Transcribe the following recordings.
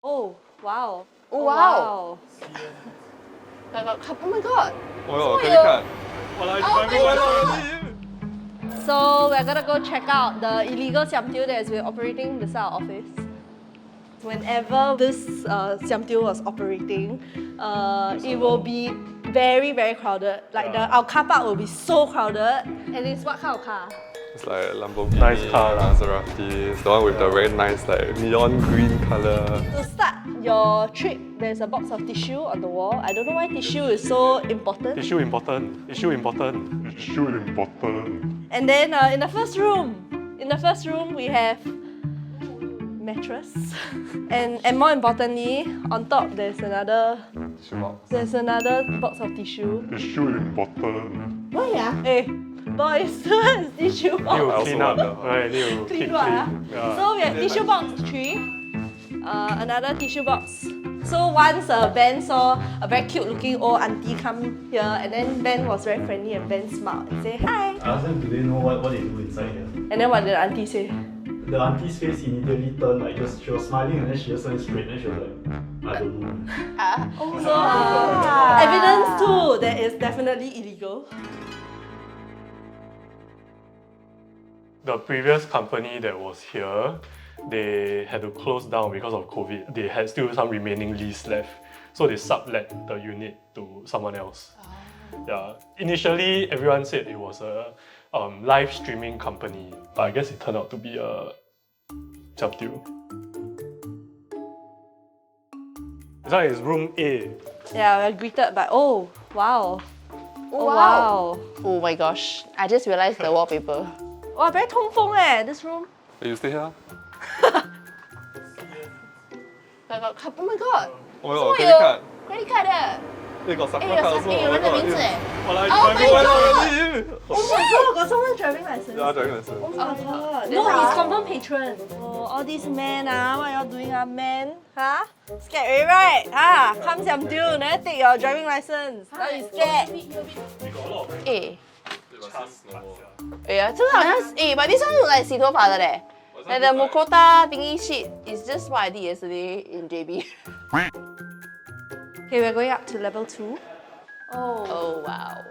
Oh, wow. Oh, wow. Oh my god. Oh, credit card. So we're gonna go check out the illegal siam diu that is operating beside our office. Whenever this siam diu was operating, it will be very, very crowded. Like our car park will be so crowded. And it's what kind of car? It's like Lamborghini, Nice car. Maserati. It's the one with the very nice like neon green color. To start your trip, there's a box of tissue on the wall. I don't know why tissue is so important. Issue important. Issue important. And then in the first room we have mattress, and more importantly, on top there's another box of tissue. Tissue important. Why yeah? Hey, boys, tissue box. Need to also clean up. wonder. Right, need to Clean keep what, clean. Yeah. So we have tissue box 3, another tissue box. So once Ben saw a very cute looking old auntie come here, and then Ben was very friendly and Ben smiled and say hi. I asked them, do they know what they do inside here? And then what did the auntie say? The auntie's face immediately turned like she was smiling and then she just turned straight and she was like, I don't know. So evidence too that is definitely illegal. The previous company that was here, they had to close down because of COVID. They had still some remaining lease left, so they sublet the unit to someone else. Yeah. Initially, everyone said it was a live streaming company, but I guess it turned out to be a siam diu. This one is room A. Yeah, we're greeted by oh wow. Oh, wow. Oh my gosh. I just realized the wallpaper. Wow, very 通风 this room. You stay here? Oh my god. Oh, credit card. Credit card 的。 They got Sakura 有 card also. 有人的名字哎。 Oh my god. Oh my god, got someone driving license. Yeah, driving license. Oh my god. No, he's confirm patron. Oh, all these men what y'all doing men? Huh? Scared already, right? Come siam diu, never take your driving license. Now you scared. Eh. Yeah, 这个好像是 but this one look like 洗头发的嘞。Like the Mokota thingy shit is just what I did yesterday in JB. Okay, we're going up to level 2. Oh wow.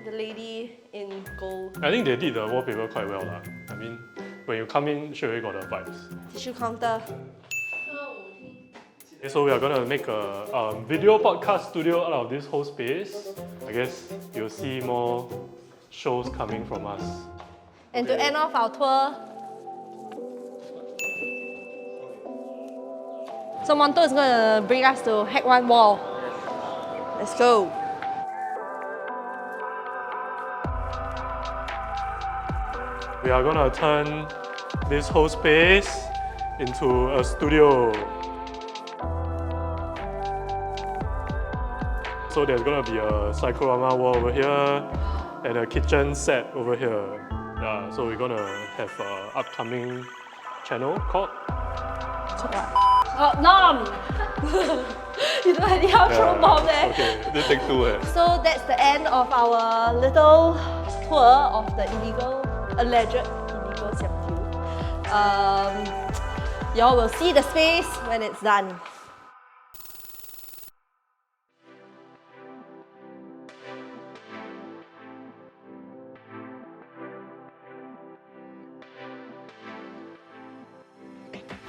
The lady in gold. I think they did the wallpaper quite well lah. I mean, when you come in, straight away got the vibes. Tissue counter. Okay, so we are gonna make a video podcast studio out of this whole space. I guess you'll see more shows coming from us. And to end off our tour, so Monto is gonna bring us to hack one wall. Let's go. We are gonna turn this whole space into a studio. So there's gonna be a cyclorama wall over here and a kitchen set over here. Yeah, so we're gonna have an upcoming channel called Nom! You don't anyhow throw bomb there. Okay. They take 2 So that's the end of our little tour of the alleged illegal siam diu. Y'all will see the space when it's done.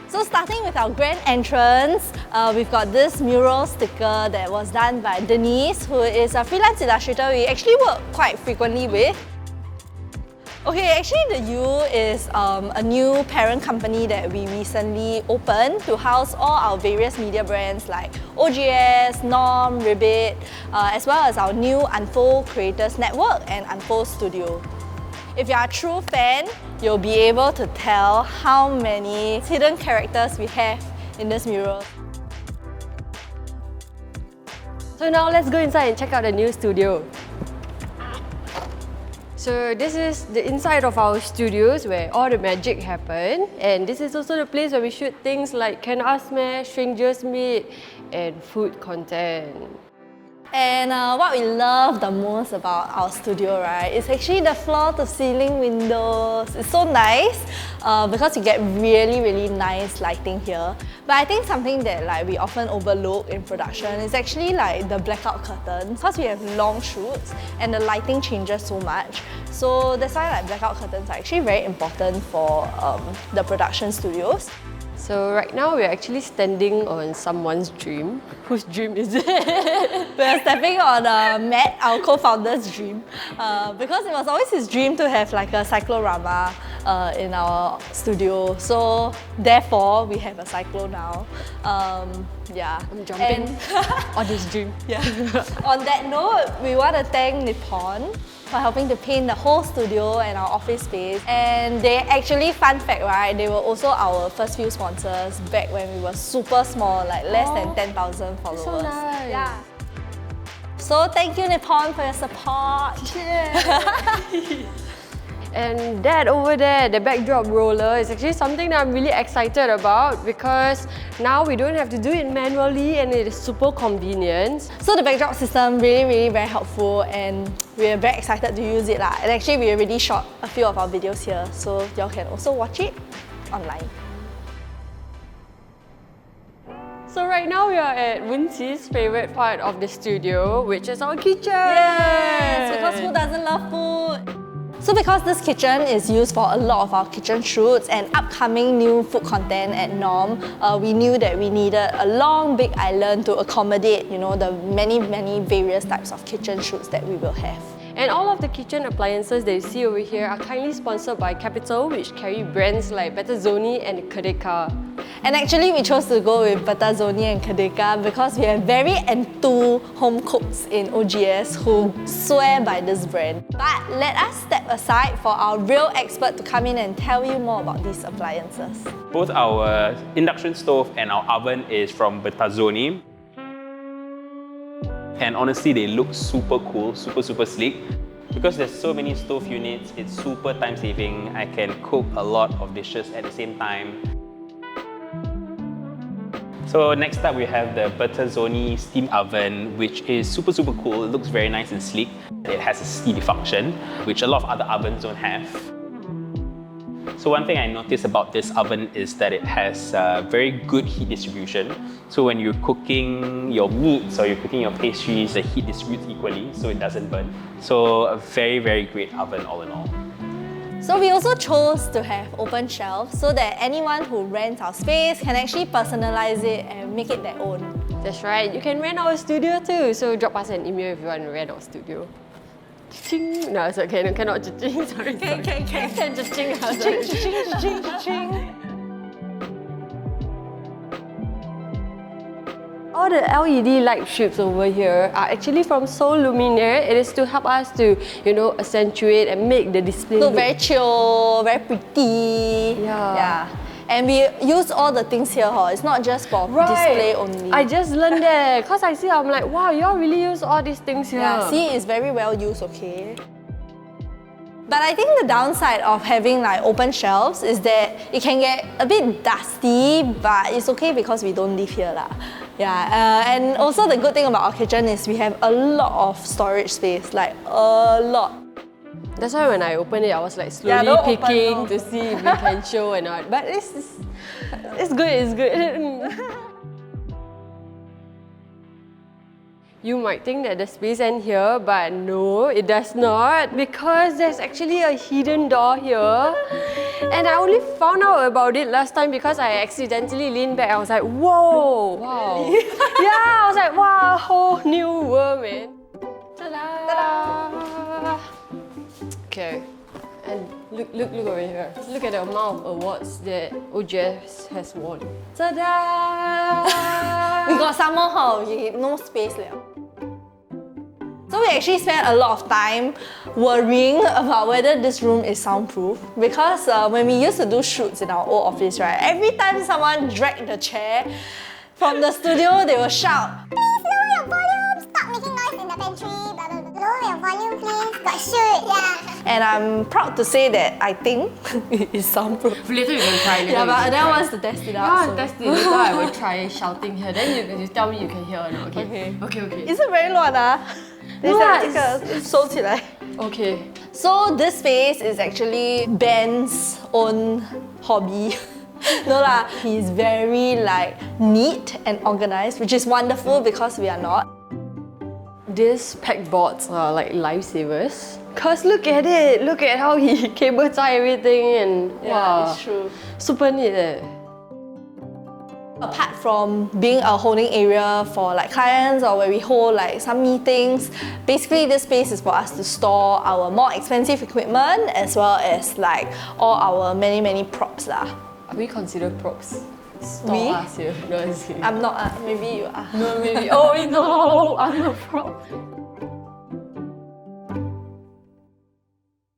So starting with our grand entrance, we've got this mural sticker that was done by Denise, who is a freelance illustrator we actually work quite frequently with. Okay, actually the U is a new parent company that we recently opened to house all our various media brands like OGS, Norm, Ribbit, as well as our new Unfold Creators Network and Unfold Studio. If you are a true fan, you'll be able to tell how many hidden characters we have in this mural. So now let's go inside and check out the new studio. So this is the inside of our studios where all the magic happen, and this is also the place where we shoot things like Can Ask Me, Strangers Meet and food content. And what we love the most about our studio, right, is actually the floor-to-ceiling windows. It's so nice because you get really, really nice lighting here. But I think something that like we often overlook in production is actually like the blackout curtains, because we have long shoots and the lighting changes so much. So that's why like blackout curtains are actually very important for the production studios. So right now we're actually standing on someone's dream. Whose dream is it? We're stepping on Matt, our co-founder's dream, because it was always his dream to have like a cyclorama in our studio. So therefore, we have a cyclo now. Yeah, I'm jumping on his dream. Yeah. On that note, we want to thank Nippon for helping to paint the whole studio and our office space. And they actually, fun fact, right, they were also our first few sponsors back when we were super small, like less than 10,000 followers. So nice. Yeah. So thank you, Nippon, for your support. And that over there, the backdrop roller, is actually something that I'm really excited about because now we don't have to do it manually and it is super convenient. So the backdrop system really very helpful and we're very excited to use it. And actually we already shot a few of our videos here, so y'all can also watch it online. So right now we are at Wincy's favourite part of the studio, which is our kitchen! Yes, because who doesn't love food? So because this kitchen is used for a lot of our kitchen shoots and upcoming new food content at Norm, we knew that we needed a long big island to accommodate, you know, the many various types of kitchen shoots that we will have. And all of the kitchen appliances that you see over here are kindly sponsored by Capital, which carry brands like Betazzoni and Kadeka. And actually we chose to go with Betazzoni and Kadeka because we have very enthused home cooks in OGS who swear by this brand. But let us step aside for our real expert to come in and tell you more about these appliances. Both our induction stove and our oven is from Betazzoni. And honestly, they look super cool, super sleek. Because there's so many stove units, it's super time saving. I can cook a lot of dishes at the same time. So next up we have the Betazzoni steam oven, which is super cool. It looks very nice and sleek. It has a steam function, which a lot of other ovens don't have. So one thing I noticed about this oven is that it has very good heat distribution. So when you're cooking your meats or you're cooking your pastries, the heat distributes equally so it doesn't burn. So a very great oven all in all. So we also chose to have open shelves so that anyone who rents our space can actually personalize it and make it their own. That's right, you can rent our studio too, so drop us an email if you want to rent our studio. Ching. No, it's okay, no, cannot ching, sorry. Can ching. All the LED light strips over here are actually from Seoul Luminaire. It is to help us to, you know, accentuate and make the display look very chill, very pretty. Yeah. And we use all the things here, it's not just for display only. I just learned that because I see, I'm like, wow, y'all really use all these things here. Yeah, see, it's very well used, okay? But I think the downside of having like open shelves is that it can get a bit dusty, but it's okay because we don't live here lah. Yeah, and also the good thing about our kitchen is we have a lot of storage space, like a lot. That's why when I opened it, I was like slowly picking to see if we can show or not. But it's good. You might think that the space ends here, but no, it does not, because there's actually a hidden door here. And I only found out about it last time because I accidentally leaned back. I was like, whoa! Wow. Yeah, I was like, wow, whole new world, man. Ta-da! Okay, and look over here. Look at the amount of awards that OGS has won. Ta-da! We got some more, no space left. So we actually spent a lot of time worrying about whether this room is soundproof because when we used to do shoots in our old office, right, every time someone dragged the chair from the studio, they will shout, "Please lower your volume! Stop making noise in the pantry! Blah, blah, blah. Lower your volume please. Got shoot, yeah. And I'm proud to say that I think it's soundproof. Later you can try. Yeah, but Adele wants to test it out. Yeah, test it. Later I will try shouting here. Then you tell me you can hear or not. Okay. Okay. Is it very 乱啊？等一下，这个收起来。 Okay. So this space is actually Ben's own hobby. No lah, he's very like neat and organized, which is wonderful because we are not. These pegboards are like lifesavers. Cause look at it. Look at how he cable tie everything and wow, it's true. super neat. Apart from being a holding area for like clients or where we hold like some meetings, basically this space is for us to store our more expensive equipment as well as like all our many props lah. Are we considered props? Store We? us here. No, I'm just kidding. I'm not, maybe you are. No, maybe. Oh no, I'm a prop.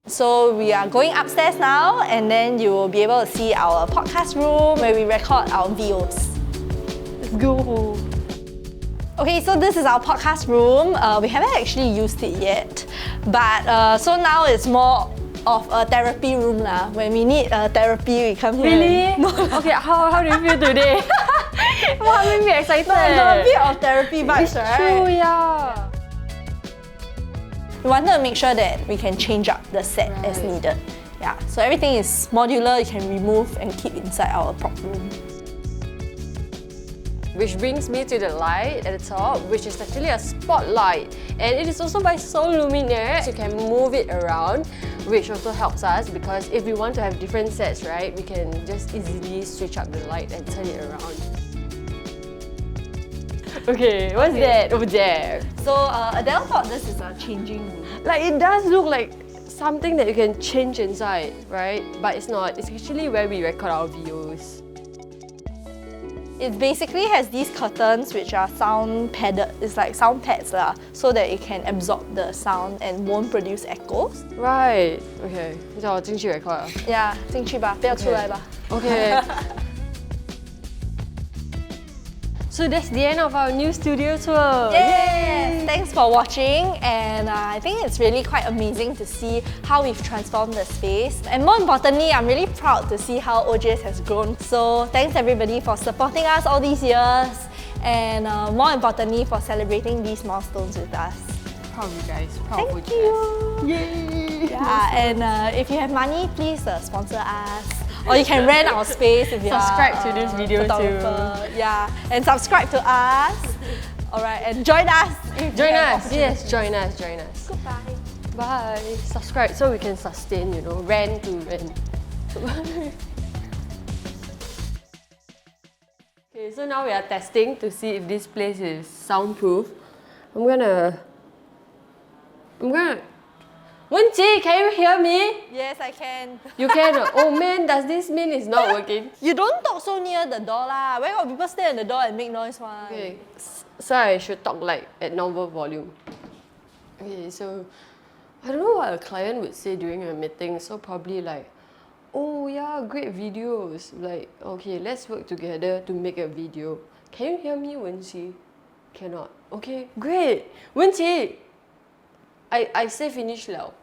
So we are going upstairs now and then you will be able to see our podcast room where we record our videos. Let's go. Okay, so this is our podcast room. We haven't actually used it yet, but so now it's more of a therapy room lah. When we need therapy, we come here. Really? Okay, how do you feel today? Wow, made me excited. No, got a bit of therapy vibes, It's right? true, yeah. We wanted to make sure that we can change up the set as needed. Yeah, so everything is modular. You can remove and keep inside our prop room. Which brings me to the light at the top, which is actually a spotlight. And it is also by Soul Luminaire. You can move it around, which also helps us because if we want to have different sets, right, we can just easily switch up the light and turn it around. Okay, what's that over there? So Adele thought this is a changing room. Like, it does look like something that you can change inside, right? But it's not. It's actually where we record our videos. It basically has these curtains which are sound padded. It's like sound pads lah, so that it can absorb the sound and won't produce echoes. Right. Okay. 叫我进去 record 啊。 Yeah, 进去吧，不要出来吧。 Okay. So that's the end of our new studio tour. Yay! Thanks for watching, and I think it's really quite amazing to see how we've transformed the space. And more importantly, I'm really proud to see how OGS has grown. So thanks everybody for supporting us all these years, and more importantly for celebrating these milestones with us. Proud of you guys. Proud of Thank OGS. you! Yay! Yeah, and if you have money, please sponsor us. Or you can rent our space if you Subscribe are to this video photographer. Yeah, and subscribe to us. Alright, and join us. if you Join have us. Yes, join us. Join us. Goodbye. Bye. Subscribe so we can sustain, you know, rent to rent. Okay, so now we are testing to see if this place is soundproof. I'm gonna. Wenji, can you hear me? Yes, I can. You can. Oh man, does this mean it's not working? You don't talk so near the door lah. Where got people stay at the door and make noise one? Okay, so I should talk like at normal volume. Okay, so I don't know what a client would say during a meeting. So probably like, oh yeah, great videos. Like, okay, let's work together to make a video. Can you hear me, Wenqi? Cannot. Okay, great. Wenqi, I say finish now.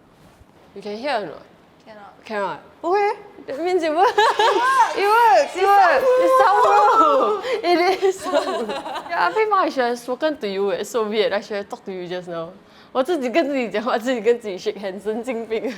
You can hear or not? Cannot. Okay, that means it works. It works. It's soundproof. It is soundproof. Yeah, I think I should have spoken to you. It's so weird. I should have talked to you just now. 我自己跟自己讲话，自己跟自己 shake hands，神经病。